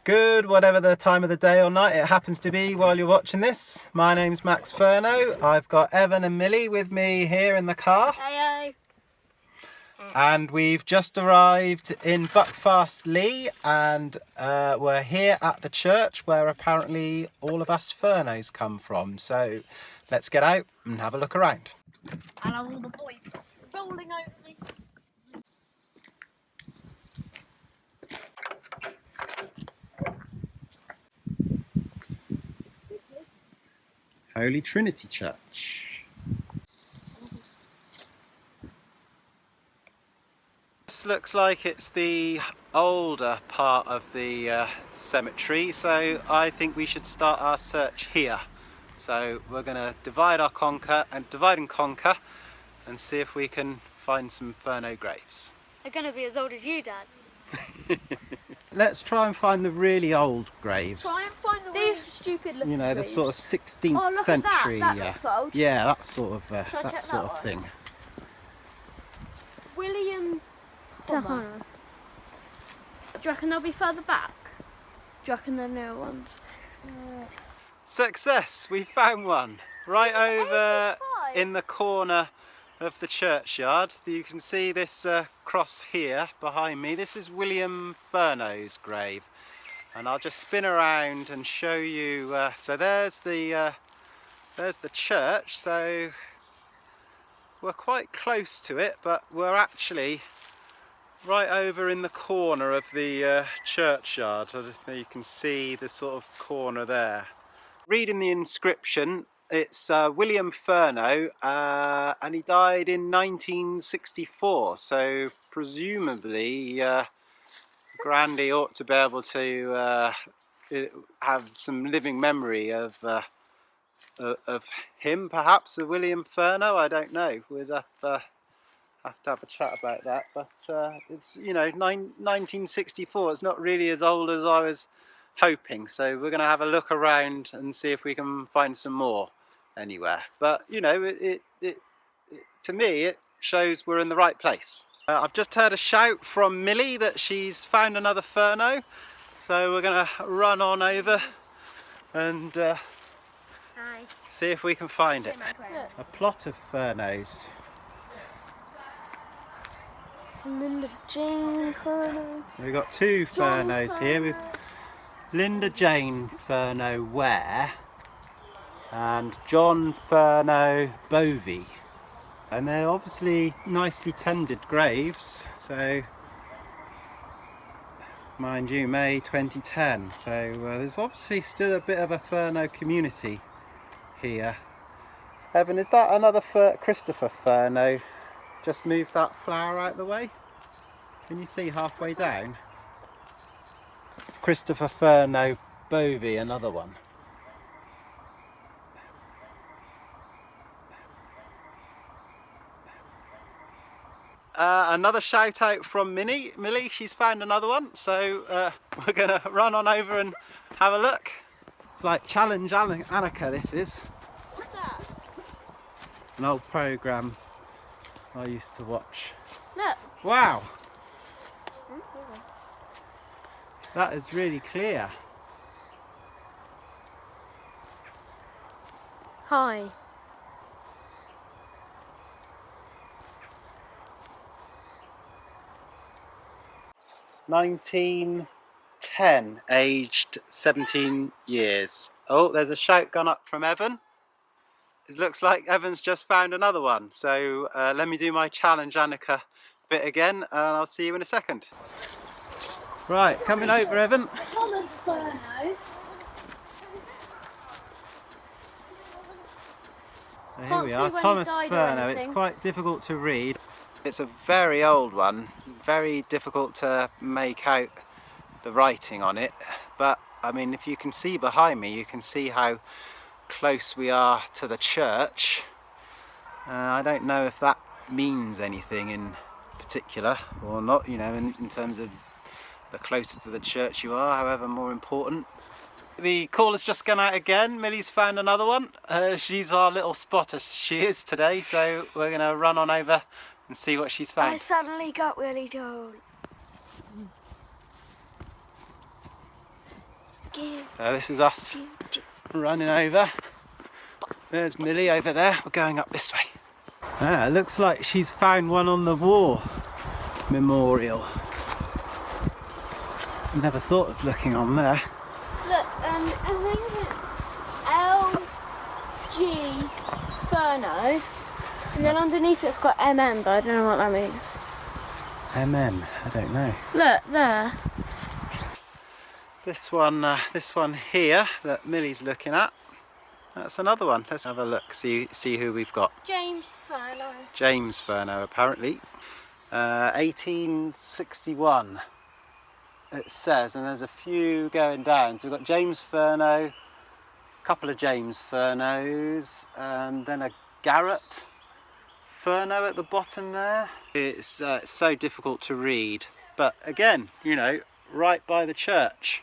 Good, whatever the time of the day or night it happens to be while you're watching this. My name's Max Furneaux. I've got Evan and Millie with me here in the car. Heyo. And we've just arrived in Buckfastleigh and we're here at the church where apparently all of us Furneaux come from. So let's get out and have a look around. And all the boys rolling over me. Holy Trinity Church. This looks like it's the older part of the cemetery, so I think we should start our search here. So we're going to divide and conquer and see if we can find some Furneaux graves. They're going to be as old as you, Dad. Let's try and find the really old graves. Try and find these stupid looking You know, the graves. sort of 16th Oh, look century. at that. That looks old. Yeah, that sort of Shall I check that sort of one? thing. William Thomas. Do you reckon they'll be further back? Do you reckon they're newer ones? Success! We found one right over 85. in the corner of the churchyard. You can see this cross here behind me. This is William Furneaux's grave, and I'll just spin around and show you. So there's the church. So we're quite close to it, but we're actually right over in the corner of the churchyard. So you can see the sort of corner there. Reading the inscription, it's William Furneaux, and he died in 1964, so presumably Grandy ought to be able to have some living memory of him, perhaps, of William Furneaux. I don't know, we'd have to have a chat about that, but it's, you know, 1964, it's not really as old as I was hoping, so we're going to have a look around and see if we can find some more anywhere. But you know, it to me it shows we're in the right place. I've just heard a shout from Millie that she's found another Furneaux, so we're going to run on over and see if we can find it. A plot of Furneaux. Linda Jane Furneaux. We've got two Furneaux here. We've Linda Jane Furneaux Ware and John Furneaux Bovey, and they're obviously nicely tended graves. So mind you, May 2010, so there's obviously still a bit of a Furneaux community here. Evan, is that another Christopher Furneaux? Just move that flower out of the way. Can you see halfway down? Christopher Furneaux Bovey, another one. Another shout out from Millie, she's found another one, so we're going to run on over and have a look. It's like Challenge Annika, this is. What's that? An old programme I used to watch. Look. Wow! That is really clear. Hi. (1910), aged 17 years. Oh, there's a shout gone up from Evan. It looks like Evan's just found another one. So let me do my Challenge Annika bit again, and I'll see you in a second. Right, coming over, Evan. Thomas Furneaux. So here Can't we see are, when he Thomas died or Furneaux. It's anything. quite difficult to read. It's a very old one, very difficult to make out the writing on it. But I mean, if you can see behind me, you can see how close we are to the church. I don't know if that means anything in particular or not, you know, in terms of the closer to the church you are, however more important. The call has just gone out again. Millie's found another one. She's our little spotter, she is today, so we're going to run on over and see what she's found. I suddenly got really told. So this is us running over. There's Millie over there. We're going up this way. Ah, it looks like she's found one on the war memorial. Never thought of looking on there. Look, I think it's LG Furneaux, and then underneath it's got MM, but I don't know what that means. MM, I don't know. Look, there. This one here that Millie's looking at, that's another one. Let's have a look, see who we've got. James Furneaux. James Furneaux, apparently. 1861, it says, and there's a few going down. So we've got James Furneaux, a couple of James Furneauxs, and then a Garrett Furneaux at the bottom there. It's so difficult to read, but again, you know, right by the church.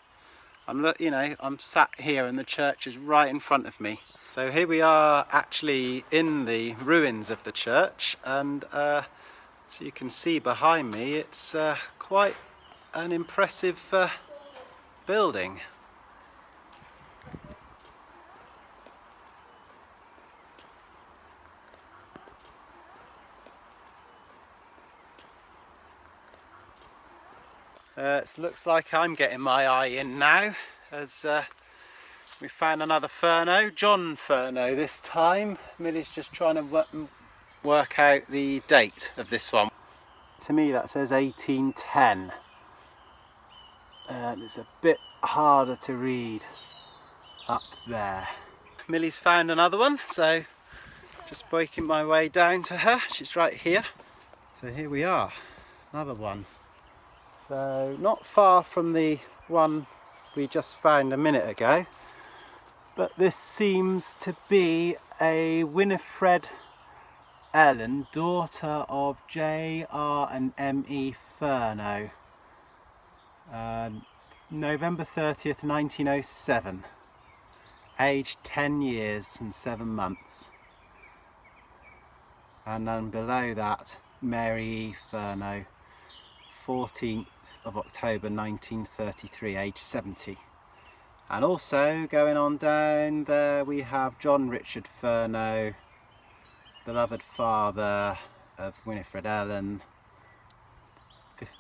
I'm sat here and the church is right in front of me. So here we are actually in the ruins of the church, and so you can see behind me it's quite an impressive building. It looks like I'm getting my eye in now, as we found another Furneaux, John Furneaux this time. Millie's just trying to work out the date of this one. To me that says 1810, and it's a bit harder to read up there. Millie's found another one, so just working my way down to her. She's right here. So here we are, another one. So not far from the one we just found a minute ago, but this seems to be a Winifred Ellen, daughter of J.R. and M.E. Furneaux, November 30th 1907, aged 10 years and 7 months, and then below that Mary E. Furneaux, 14th of October 1933, age 70. And also going on down there we have John Richard Furneaux, beloved father of Winifred Ellen,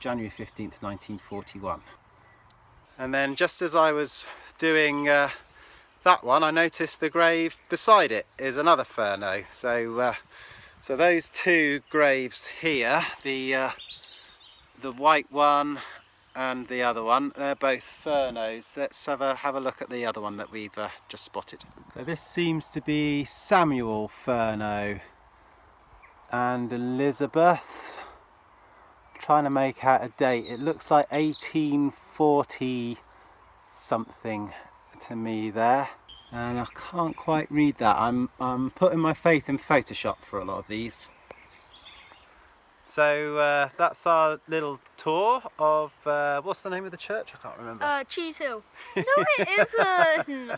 January 15th 1941. And then just as I was doing that one, I noticed the grave beside it is another Furneaux. So those two graves here, the white one and the other one, they're both Furneauxs. Let's have a look at the other one that we've just spotted. So this seems to be Samuel Furneaux and Elizabeth. I'm trying to make out a date. It looks like 1840 something to me there, and I can't quite read that. I'm putting my faith in Photoshop for a lot of these. So that's our little tour of, what's the name of the church? I can't remember. Cheese Hill. No, it isn't.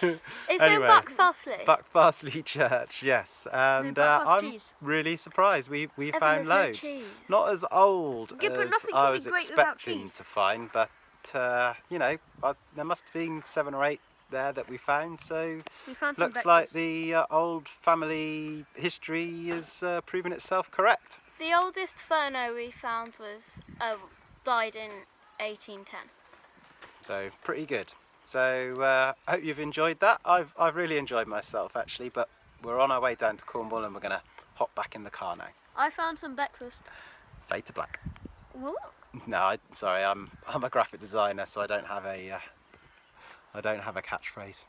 It's Anyway, in Buckfastleigh. Buckfastleigh Church, yes. And I'm cheese. really surprised. We found there's no loads. cheese. Not as old Yeah, but as nothing I can be was great without expecting cheese. to find, but you know, there must have been 7 or 8 there that we found, so We found some looks like breakfast. the old family history is proving itself correct. The oldest Furneaux we found was died in 1810. So pretty good. So I hope you've enjoyed that. I've really enjoyed myself actually, but we're on our way down to Cornwall and we're going to hop back in the car now. I found some breakfast. Fade to black. What? No, sorry, I'm a graphic designer, so I don't have a catchphrase.